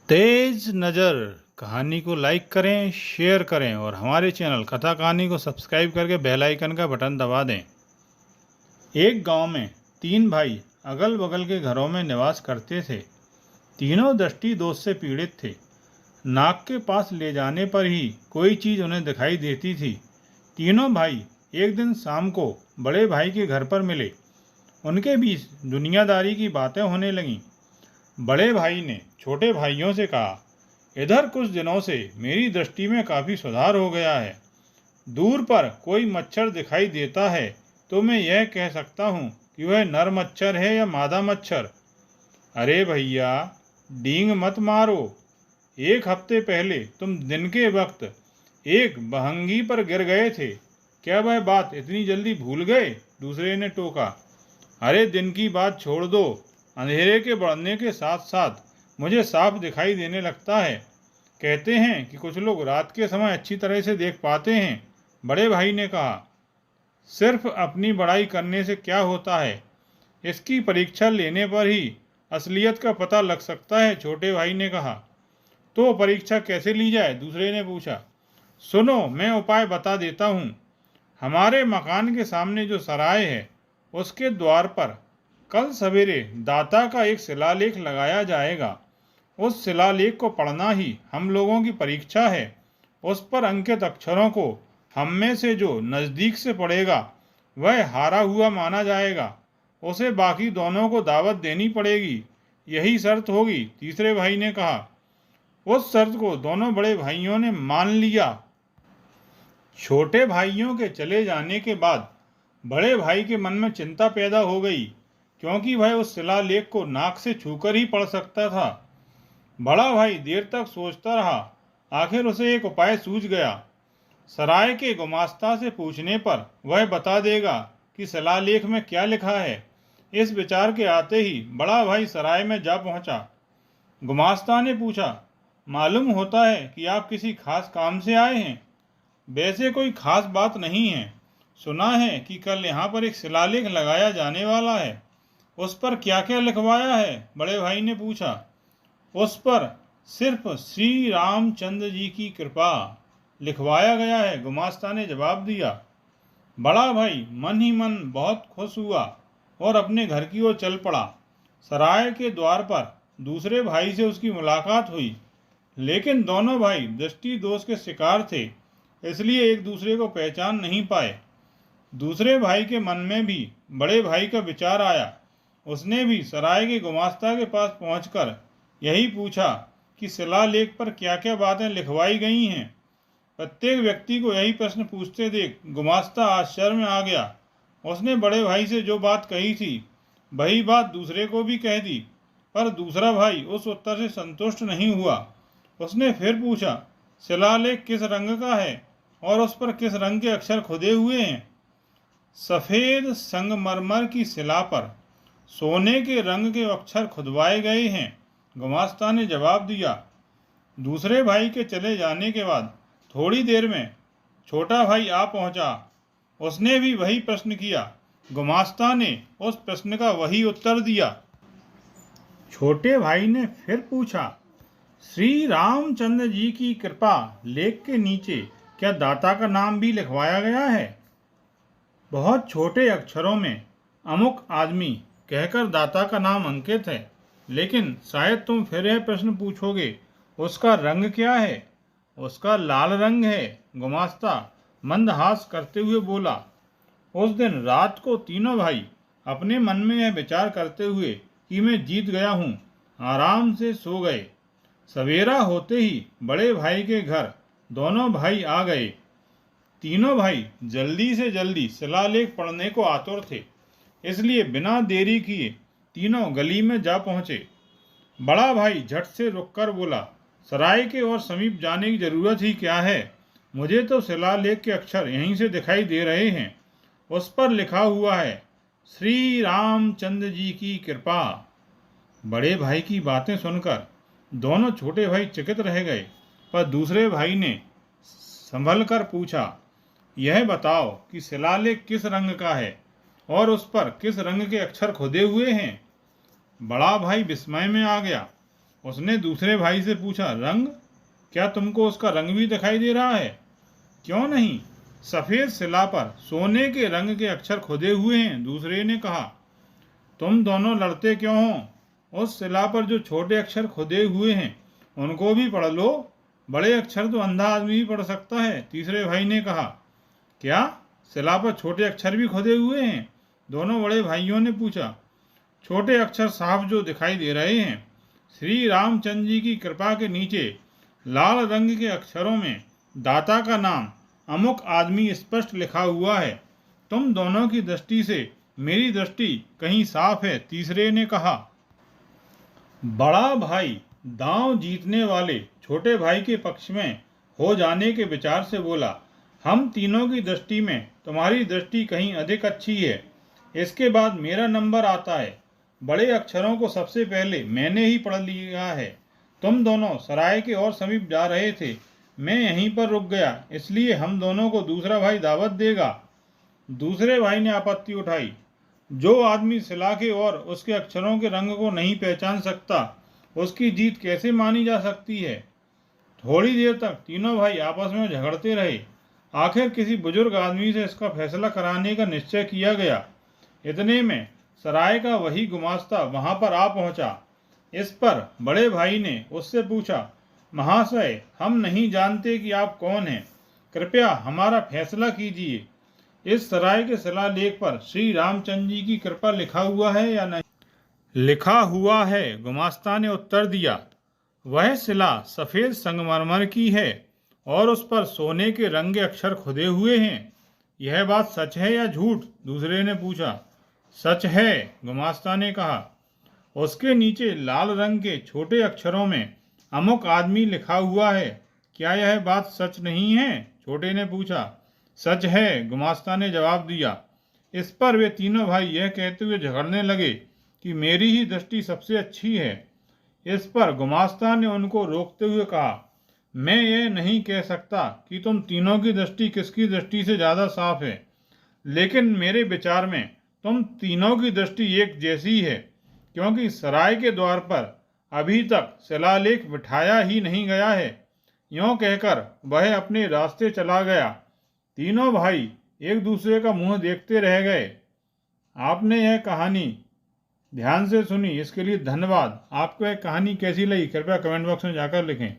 तेज नज़र कहानी को लाइक करें, शेयर करें और हमारे चैनल कथा कहानी को सब्सक्राइब करके बेल आइकन का बटन दबा दें। एक गांव में तीन भाई अगल बगल के घरों में निवास करते थे। तीनों दृष्टि दोष से पीड़ित थे। नाक के पास ले जाने पर ही कोई चीज़ उन्हें दिखाई देती थी। तीनों भाई एक दिन शाम को बड़े भाई के घर पर मिले। उनके बीच दुनियादारी की बातें होने लगीं। बड़े भाई ने छोटे भाइयों से कहा, इधर कुछ दिनों से मेरी दृष्टि में काफ़ी सुधार हो गया है। दूर पर कोई मच्छर दिखाई देता है तो मैं यह कह सकता हूँ कि वह नर मच्छर है या मादा मच्छर। अरे भैया, डींग मत मारो। एक हफ्ते पहले तुम दिन के वक्त एक बहंगी पर गिर गए थे। क्या वह बात इतनी जल्दी भूल गए? दूसरे ने टोका। अरे दिन की बात छोड़ दो। अंधेरे के बढ़ने के साथ साथ मुझे साफ दिखाई देने लगता है। कहते हैं कि कुछ लोग रात के समय अच्छी तरह से देख पाते हैं। बड़े भाई ने कहा, सिर्फ अपनी बड़ाई करने से क्या होता है? इसकी परीक्षा लेने पर ही असलियत का पता लग सकता है। छोटे भाई ने कहा। तो परीक्षा कैसे ली जाए? दूसरे ने पूछा। सुनो, मैं उपाय बता देता हूँ। हमारे मकान के सामने जो सराय है उसके द्वार पर कल सवेरे दाता का एक शिलालेख लगाया जाएगा। उस शिलालेख को पढ़ना ही हम लोगों की परीक्षा है। उस पर अंकित अक्षरों को हम में से जो नज़दीक से पढ़ेगा वह हारा हुआ माना जाएगा। उसे बाकी दोनों को दावत देनी पड़ेगी। यही शर्त होगी। तीसरे भाई ने कहा। उस शर्त को दोनों बड़े भाइयों ने मान लिया। छोटे भाइयों के चले जाने के बाद बड़े भाई के मन में चिंता पैदा हो गई, क्योंकि वह उस शिलालेख को नाक से छूकर ही पढ़ सकता था। बड़ा भाई देर तक सोचता रहा। आखिर उसे एक उपाय सूझ गया। सराय के गुमास्ता से पूछने पर वह बता देगा कि शिलालेख में क्या लिखा है। इस विचार के आते ही बड़ा भाई सराय में जा पहुंचा। गुमास्ता ने पूछा, मालूम होता है कि आप किसी खास काम से आए हैं? वैसे कोई खास बात नहीं है। सुना है कि कल यहाँ पर एक शिलालेख लगाया जाने वाला है। उस पर क्या क्या लिखवाया है? बड़े भाई ने पूछा। उस पर सिर्फ श्री रामचंद्र जी की कृपा लिखवाया गया है, गुमास्ता ने जवाब दिया। बड़ा भाई मन ही मन बहुत खुश हुआ और अपने घर की ओर चल पड़ा। सराय के द्वार पर दूसरे भाई से उसकी मुलाकात हुई, लेकिन दोनों भाई दृष्टि दोष के शिकार थे, इसलिए एक दूसरे को पहचान नहीं पाए। दूसरे भाई के मन में भी बड़े भाई का विचार आया। उसने भी सराय के गुमास्ता के पास पहुंचकर यही पूछा कि शिलालेख पर क्या क्या बातें लिखवाई गई हैं। प्रत्येक व्यक्ति को यही प्रश्न पूछते देख गुमास्ता आश्चर्य में आ गया। उसने बड़े भाई से जो बात कही थी वही बात दूसरे को भी कह दी, पर दूसरा भाई उस उत्तर से संतुष्ट नहीं हुआ। उसने फिर पूछा, शिलालेख किस रंग का है और उस पर किस रंग के अक्षर खुदे हुए हैं? सफ़ेद संगमरमर की शिला पर सोने के रंग के अक्षर खुदवाए गए हैं, गुमास्ता ने जवाब दिया। दूसरे भाई के चले जाने के बाद थोड़ी देर में छोटा भाई आ पहुंचा। उसने भी वही प्रश्न किया। गुमास्ता ने उस प्रश्न का वही उत्तर दिया। छोटे भाई ने फिर पूछा, श्री रामचंद्र जी की कृपा लेख के नीचे क्या दाता का नाम भी लिखवाया गया है? बहुत छोटे अक्षरों में अमुक आदमी कहकर दाता का नाम अंकित है, लेकिन शायद तुम फिर यह प्रश्न पूछोगे, उसका रंग क्या है? उसका लाल रंग है, गुमास्ता मंदहास करते हुए बोला। उस दिन रात को तीनों भाई अपने मन में यह विचार करते हुए कि मैं जीत गया हूँ, आराम से सो गए। सवेरा होते ही बड़े भाई के घर दोनों भाई आ गए। तीनों भाई जल्दी से जल्दी शिलालेख पढ़ने को आतुर थे, इसलिए बिना देरी किए तीनों गली में जा पहुँचे। बड़ा भाई झट से रुककर बोला, सराय के और समीप जाने की जरूरत ही क्या है? मुझे तो शिलालेख के अक्षर यहीं से दिखाई दे रहे हैं। उस पर लिखा हुआ है, श्री रामचंद्र जी की कृपा। बड़े भाई की बातें सुनकर दोनों छोटे भाई चकित रह गए, पर दूसरे भाई ने संभल कर पूछा, यह बताओ कि शिलालेख किस रंग का है और उस पर किस रंग के अक्षर खुदे हुए हैं? बड़ा भाई विस्मय में आ गया। उसने दूसरे भाई से पूछा, रंग? क्या तुमको उसका रंग भी दिखाई दे रहा है? क्यों नहीं, सफ़ेद शिला पर सोने के रंग के अक्षर खुदे हुए हैं। दूसरे ने कहा, तुम दोनों लड़ते क्यों हो? उस शिला पर जो छोटे अक्षर खुदे हुए हैं उनको भी पढ़ लो। बड़े अक्षर तो अंधा आदमी भी पढ़ सकता है। तीसरे भाई ने कहा, क्या शिला पर छोटे अक्षर भी खुदे हुए हैं? दोनों बड़े भाइयों ने पूछा। छोटे अक्षर साफ जो दिखाई दे रहे हैं। श्री रामचंद्र जी की कृपा के नीचे लाल रंग के अक्षरों में दाता का नाम अमुक आदमी स्पष्ट लिखा हुआ है। तुम दोनों की दृष्टि से मेरी दृष्टि कहीं साफ है। तीसरे ने कहा। बड़ा भाई दांव जीतने वाले छोटे भाई के पक्ष में हो जाने के विचार से बोला, हम तीनों की दृष्टि में तुम्हारी दृष्टि कहीं अधिक अच्छी है। इसके बाद मेरा नंबर आता है। बड़े अक्षरों को सबसे पहले मैंने ही पढ़ लिया है। तुम दोनों सराय के और समीप जा रहे थे, मैं यहीं पर रुक गया, इसलिए हम दोनों को दूसरा भाई दावत देगा। दूसरे भाई ने आपत्ति उठाई, जो आदमी शिला के और उसके अक्षरों के रंग को नहीं पहचान सकता, उसकी जीत कैसे मानी जा सकती है? थोड़ी देर तक तीनों भाई आपस में झगड़ते रहे। आखिर किसी बुजुर्ग आदमी से इसका फैसला कराने का निश्चय किया गया। इतने में सराय का वही गुमास्ता वहां पर आ पहुंचा। इस पर बड़े भाई ने उससे पूछा, महाशय, हम नहीं जानते कि आप कौन हैं, कृपया हमारा फैसला कीजिए। इस सराय के शिलालेख पर श्री रामचंद्र जी की कृपा लिखा हुआ है या नहीं? लिखा हुआ है, गुमास्ता ने उत्तर दिया। वह शिला सफ़ेद संगमरमर की है और उस पर सोने के रंगे अक्षर खुदे हुए हैं। यह बात सच है या झूठ? दूसरे ने पूछा। सच है, गुमास्ता ने कहा। उसके नीचे लाल रंग के छोटे अक्षरों में अमुक आदमी लिखा हुआ है। क्या यह बात सच नहीं है? छोटे ने पूछा। सच है, गुमास्ता ने जवाब दिया। इस पर वे तीनों भाई यह कहते हुए झगड़ने लगे कि मेरी ही दृष्टि सबसे अच्छी है। इस पर गुमास्ता ने उनको रोकते हुए कहा, मैं यह नहीं कह सकता कि तुम तीनों की दृष्टि किसकी दृष्टि से ज़्यादा साफ है, लेकिन मेरे विचार में तुम तीनों की दृष्टि एक जैसी है, क्योंकि सराय के द्वार पर अभी तक शिलालेख बिठाया ही नहीं गया है। यूँ कहकर वह अपने रास्ते चला गया। तीनों भाई एक दूसरे का मुंह देखते रह गए। आपने यह कहानी ध्यान से सुनी, इसके लिए धन्यवाद। आपको यह कहानी कैसी लगी कृपया कमेंट बॉक्स में जाकर लिखें।